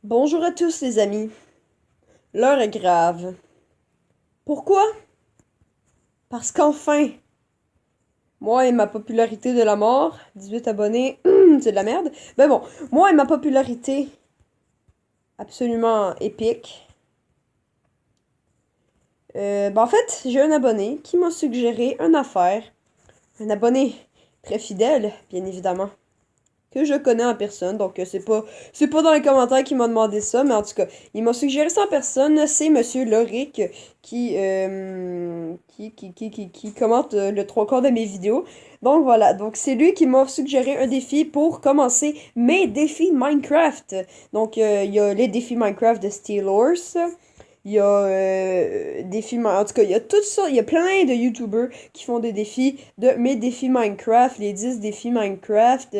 Bonjour à tous les amis. L'heure est grave. Pourquoi? Parce qu'enfin, moi et ma popularité de la mort, 18 abonnés, c'est de la merde. Ben bon, moi et ma popularité absolument épique. En fait, j'ai un abonné qui m'a suggéré une affaire. Un abonné très fidèle, bien évidemment, que je connais en personne, donc c'est pas dans les commentaires qu'il m'a demandé ça, mais en tout cas, il m'a suggéré ça en personne, c'est Monsieur Loric qui commente le trois quarts de mes vidéos. Donc voilà, donc c'est lui qui m'a suggéré un défi pour commencer mes défis Minecraft. Donc il y a les défis Minecraft de Steel Horse. Il y a en tout cas, il y a tout ça, il y a plein de YouTubers qui font des défis de mes défis Minecraft, les 10 défis Minecraft,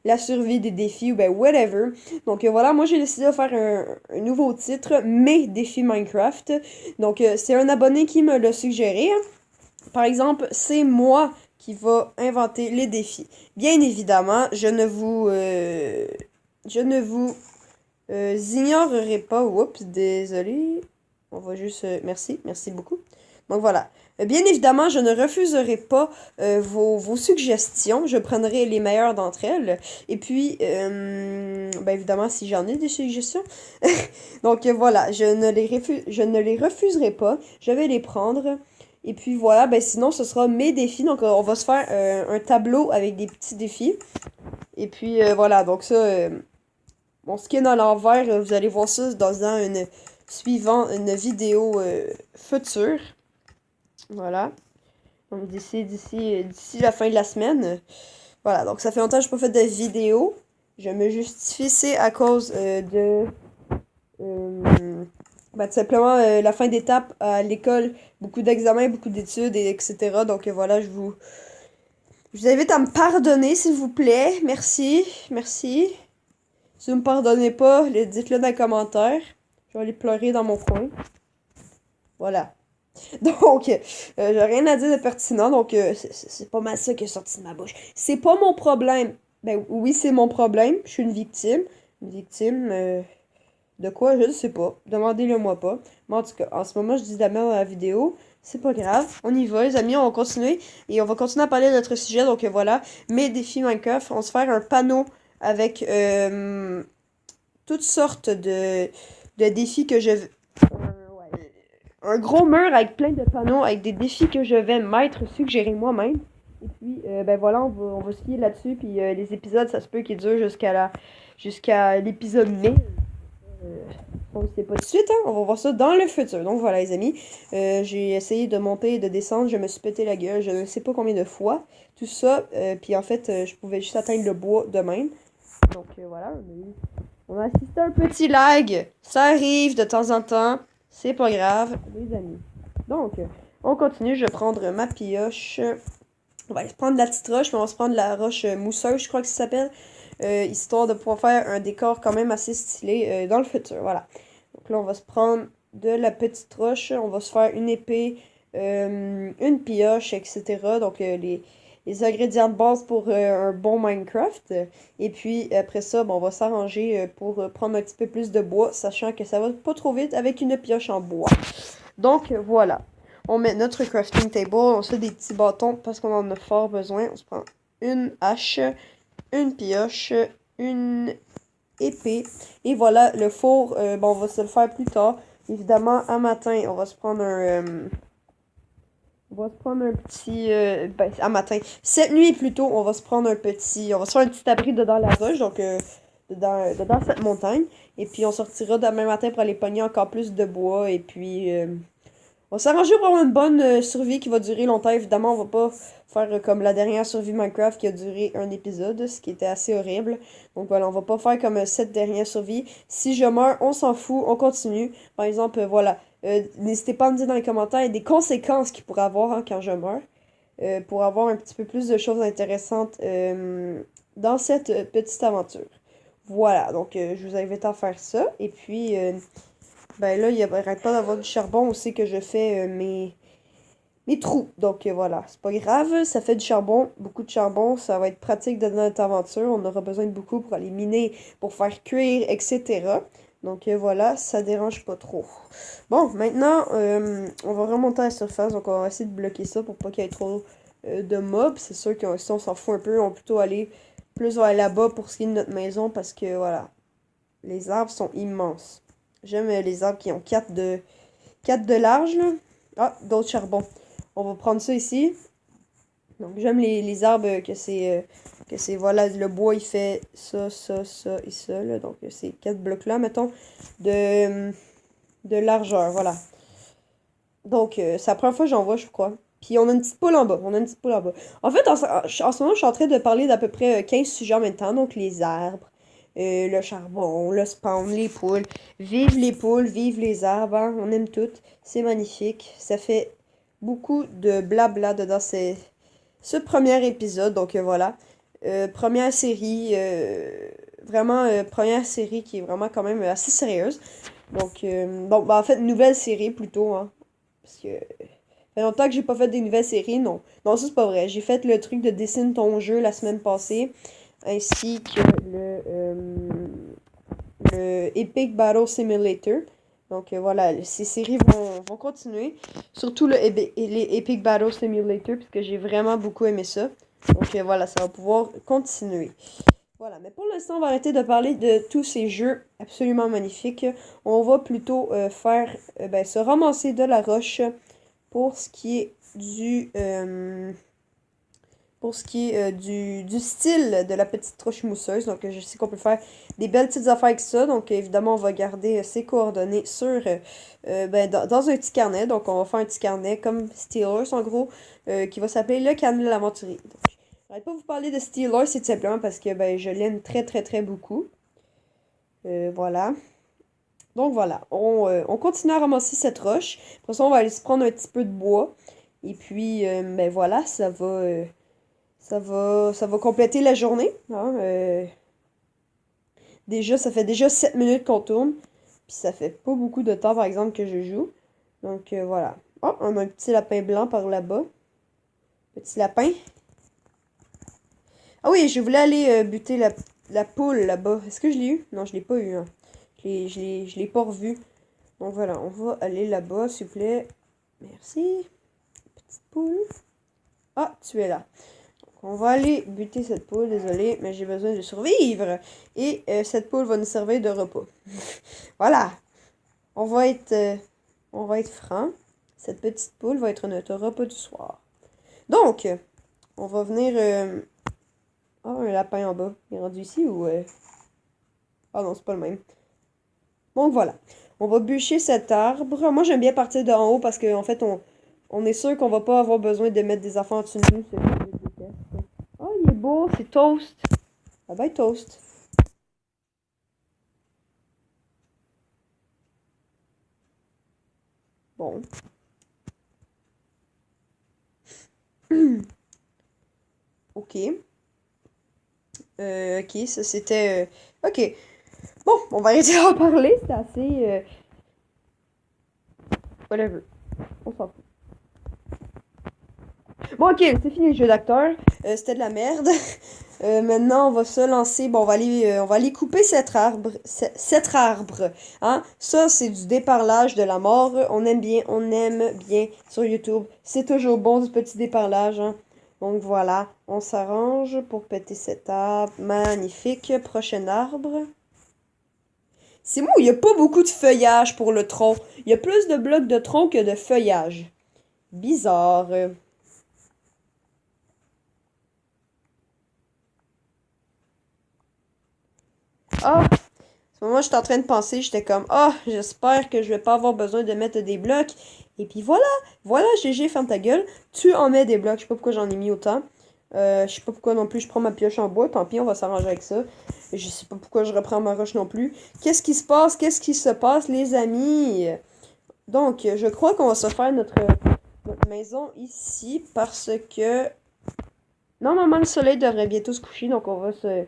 la survie des défis ou ben whatever. Donc voilà, moi j'ai décidé de faire un nouveau titre, mes défis Minecraft. Donc c'est un abonné qui me l'a suggéré, hein. Par exemple, c'est moi qui va inventer les défis. Bien évidemment, je ne vous ignorerai pas. Oups, désolé. On va juste... merci beaucoup. Donc voilà. Bien évidemment, je ne refuserai pas vos suggestions. Je prendrai les meilleures d'entre elles. Et puis, ben évidemment, si j'en ai des suggestions. Donc voilà, je ne les refuserai pas. Je vais les prendre. Et puis voilà, ben sinon, ce sera mes défis. Donc on va se faire un tableau avec des petits défis. Et puis voilà, donc ça... mon skin à l'envers, vous allez voir ça dans une vidéo future. Voilà. Donc d'ici la fin de la semaine. Voilà, donc ça fait longtemps que j'ai pas fait de vidéo. Je me justifie, c'est à cause tout simplement la fin d'étape à l'école, beaucoup d'examens, beaucoup d'études, etc. Donc voilà, je vous invite à me pardonner, s'il vous plaît. Merci, merci. Si vous me pardonnez pas, dites-le dans les commentaires. Je vais aller pleurer dans mon coin. Voilà. Donc, j'ai rien à dire de pertinent, donc c'est pas mal ça qui est sorti de ma bouche. C'est pas mon problème. Ben oui, c'est mon problème. Je suis une victime. Une victime de quoi? Je ne sais pas. Demandez-le-moi pas. Mais en tout cas, en ce moment, je dis de la merde dans la vidéo. C'est pas grave. On y va, les amis. On va continuer. Et on va continuer à parler de notre sujet. Donc voilà. Mes défis Minecraft. On va se faire un panneau avec toutes sortes de défis que je... ouais, un gros mur avec plein de panneaux, avec des défis que je vais mettre, suggérer moi-même. Et puis, ben voilà, on va se fier là-dessus. Puis les épisodes, ça se peut qu'ils durent jusqu'à l'épisode mai. On ne sait pas tout de suite, hein? On va voir ça dans le futur. Donc voilà, les amis. J'ai essayé de monter et de descendre. Je me suis pété la gueule. Je ne sais pas combien de fois. Tout ça. Puis en fait, je pouvais juste atteindre le bois de même. Donc voilà, on a assisté à un petit lag. Ça arrive de temps en temps. C'est pas grave, les amis. Donc, on continue. Je vais prendre ma pioche. On va aller se prendre la petite roche, mais on va se prendre la roche mousseuse, je crois que ça s'appelle. Histoire de pouvoir faire un décor quand même assez stylé dans le futur. Voilà. Donc là, on va se prendre de la petite roche. On va se faire une épée, une pioche, etc. Donc, les ingrédients de base pour un bon Minecraft. Et puis après ça, on va s'arranger pour prendre un petit peu plus de bois, sachant que ça va pas trop vite avec une pioche en bois. Donc voilà. On met notre crafting table, on se fait des petits bâtons parce qu'on en a fort besoin. On se prend une hache, une pioche, une épée. Et voilà, le four, on va se le faire plus tard. Évidemment, un matin, on va se prendre on va se prendre un petit... à matin. Cette nuit, plutôt, on va se prendre un petit... On va se faire un petit abri dedans la roche, donc dedans cette montagne. Et puis, on sortira demain matin pour aller pogner encore plus de bois. Et puis, on va s'arranger pour avoir une bonne survie qui va durer longtemps. Évidemment, on va pas faire comme la dernière survie Minecraft qui a duré un épisode, ce qui était assez horrible. Donc voilà, on va pas faire comme cette dernière survie. Si je meurs, on s'en fout, on continue. Par exemple, voilà. N'hésitez pas à me dire dans les commentaires des conséquences qu'il pourrait avoir hein, quand je meurs. Pour avoir un petit peu plus de choses intéressantes dans cette petite aventure. Voilà, donc je vous invite à faire ça. Et puis, ben là, il arrête pas d'avoir du charbon aussi que je fais mes trous. Donc voilà, c'est pas grave, ça fait du charbon, beaucoup de charbon, ça va être pratique dans notre aventure. On aura besoin de beaucoup pour aller miner, pour faire cuire, etc. Donc voilà, ça dérange pas trop. Bon, maintenant, on va remonter à la surface. Donc on va essayer de bloquer ça pour pas qu'il y ait trop de mobs. C'est sûr que si on s'en fout un peu, on va plutôt aller plus vers là-bas pour ce qui est de notre maison parce que voilà, les arbres sont immenses. J'aime les arbres qui ont 4 de large, là. Ah, d'autres charbons. On va prendre ça ici. Donc j'aime les arbres que c'est, voilà, le bois il fait ça, ça, ça et ça, là. Donc ces 4 blocs-là, mettons, de, de largeur, voilà. Donc c'est la première fois que j'en vois, je crois. Puis on a une petite poule en bas, on a une petite poule en bas. En fait, en ce moment, je suis en train de parler d'à peu près 15 sujets en même temps. Donc les arbres, le charbon, le spawn, les poules. Vive les poules, vive les arbres, hein. On aime toutes. C'est magnifique. Ça fait beaucoup de blabla dedans ce premier épisode. Donc voilà. Première série, vraiment première série qui est vraiment quand même assez sérieuse. Donc, bon, bah en fait, nouvelle série plutôt, hein. Parce que ça fait longtemps que j'ai pas fait des nouvelles séries, non. Non, ça c'est pas vrai. J'ai fait le truc de dessine ton jeu la semaine passée, ainsi que le Epic Battle Simulator. Donc voilà, ces séries vont continuer. Surtout les Epic Battle Simulator, puisque j'ai vraiment beaucoup aimé ça. Donc voilà, ça va pouvoir continuer. Voilà, mais pour l'instant, on va arrêter de parler de tous ces jeux absolument magnifiques. On va plutôt faire, se ramasser de la roche pour ce qui est du style de la petite roche mousseuse. Donc, je sais qu'on peut faire des belles petites affaires avec ça. Donc, évidemment, on va garder ces coordonnées dans un petit carnet. Donc, on va faire un petit carnet comme Steelers, en gros, qui va s'appeler le carnet de l'aventurier. Donc, j'arrête pas de vous parler de Steelers, c'est tout simplement parce que je l'aime très, très, très beaucoup. Voilà. Donc, voilà. On continue à ramasser cette roche. Après ça, on va aller se prendre un petit peu de bois. Et puis, voilà, ça va compléter la journée, hein, déjà, ça fait déjà 7 minutes qu'on tourne. Puis ça fait pas beaucoup de temps, par exemple, que je joue. Donc voilà. Oh, on a un petit lapin blanc par là-bas. Petit lapin. Ah oui, je voulais aller buter la poule là-bas. Est-ce que je l'ai eu? Non, je l'ai pas eu, hein. Je l'ai pas revu. Donc voilà, on va aller là-bas, s'il vous plaît. Merci. Petite poule. Ah, tu es là. On va aller buter cette poule, désolé, mais j'ai besoin de survivre. Et cette poule va nous servir de repas. Voilà. On va être franc. Cette petite poule va être notre repas du soir. Donc, on va venir... Oh, un lapin en bas. Il est rendu ici ou... Ah non, c'est pas le même. Donc voilà. On va bûcher cet arbre. Moi, j'aime bien partir d'en haut parce qu'en fait, on est sûr qu'on va pas avoir besoin de mettre des affaires en dessous de nous. C'est je déteste. Oh, il est beau. C'est Toast. Bye bye, Toast. Bon. Ok. Ok, ça c'était... Ok. Bon, on va arrêter d'en parler. C'est assez... whatever. On s'en fout. Bon, ok, c'est fini le jeu d'acteur. C'était de la merde. Maintenant, on va se lancer. Bon, on va aller couper cet arbre. Hein? Ça, c'est du déparlage de la mort. On aime bien sur YouTube. C'est toujours bon, du petit déparlage. Hein? Donc voilà, on s'arrange pour péter cet arbre. Magnifique. Prochain arbre. C'est moi, il n'y a pas beaucoup de feuillage pour le tronc. Il y a plus de blocs de tronc que de feuillage. Bizarre. Ah, à ce moment, j'étais en train de penser, j'étais comme, ah, j'espère que je vais pas avoir besoin de mettre des blocs. Et puis voilà, GG, ferme ta gueule. Tu en mets des blocs, je sais pas pourquoi j'en ai mis autant. Je sais pas pourquoi non plus je prends ma pioche en bois, tant pis, on va s'arranger avec ça. Je sais pas pourquoi je reprends ma roche non plus. Qu'est-ce qui se passe? Qu'est-ce qui se passe, les amis? Donc, je crois qu'on va se faire notre maison ici parce que normalement le soleil devrait bientôt se coucher, donc on va se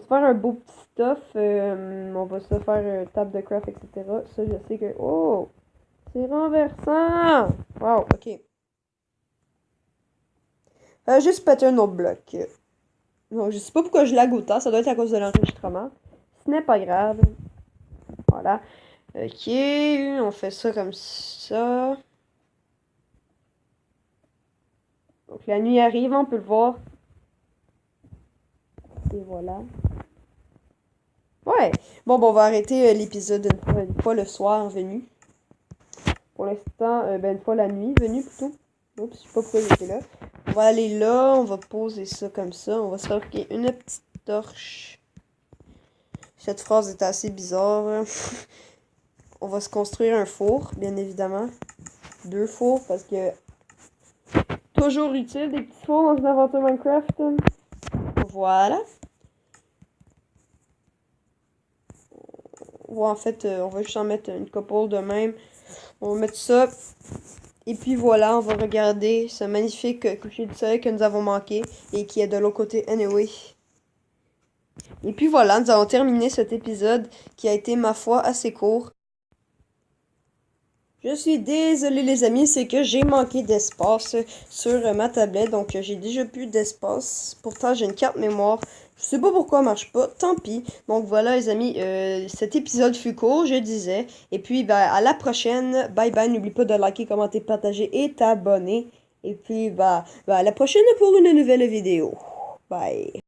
faire un beau petit stuff. On va se faire table de craft, etc. Ça, je sais que... Oh! C'est renversant! Wow, ok. Juste péter un autre bloc. Donc, je sais pas pourquoi je lag autant. Ça doit être à cause de l'enregistrement. Ce n'est pas grave. Voilà. Ok, on fait ça comme ça. Donc la nuit arrive, on peut le voir. Et voilà. Ouais. Bon, on va arrêter l'épisode une fois le soir venu. Pour l'instant, une fois la nuit venue plutôt. Oups, je sais pas pourquoi j'étais là. On va aller là, on va poser ça comme ça. On va se fabriquer une petite torche. Cette phrase est assez bizarre. On va se construire un four, bien évidemment. 2 fours, parce que toujours utile des petits fours dans une aventure Minecraft. Voilà. Ouais, en fait, on va juste en mettre une couple de même. On va mettre ça. Et puis voilà, on va regarder ce magnifique coucher du soleil que nous avons manqué et qui est de l'autre côté anyway. Et puis voilà, nous avons terminé cet épisode qui a été, ma foi, assez court. Je suis désolée les amis, c'est que j'ai manqué d'espace sur ma tablette, donc j'ai déjà plus d'espace. Pourtant j'ai une carte mémoire. Je sais pas pourquoi elle marche pas, tant pis. Donc voilà les amis, cet épisode fut court, je disais. Et puis à la prochaine, bye bye, n'oublie pas de liker, commenter, partager et t'abonner. Et puis à la prochaine pour une nouvelle vidéo. Bye.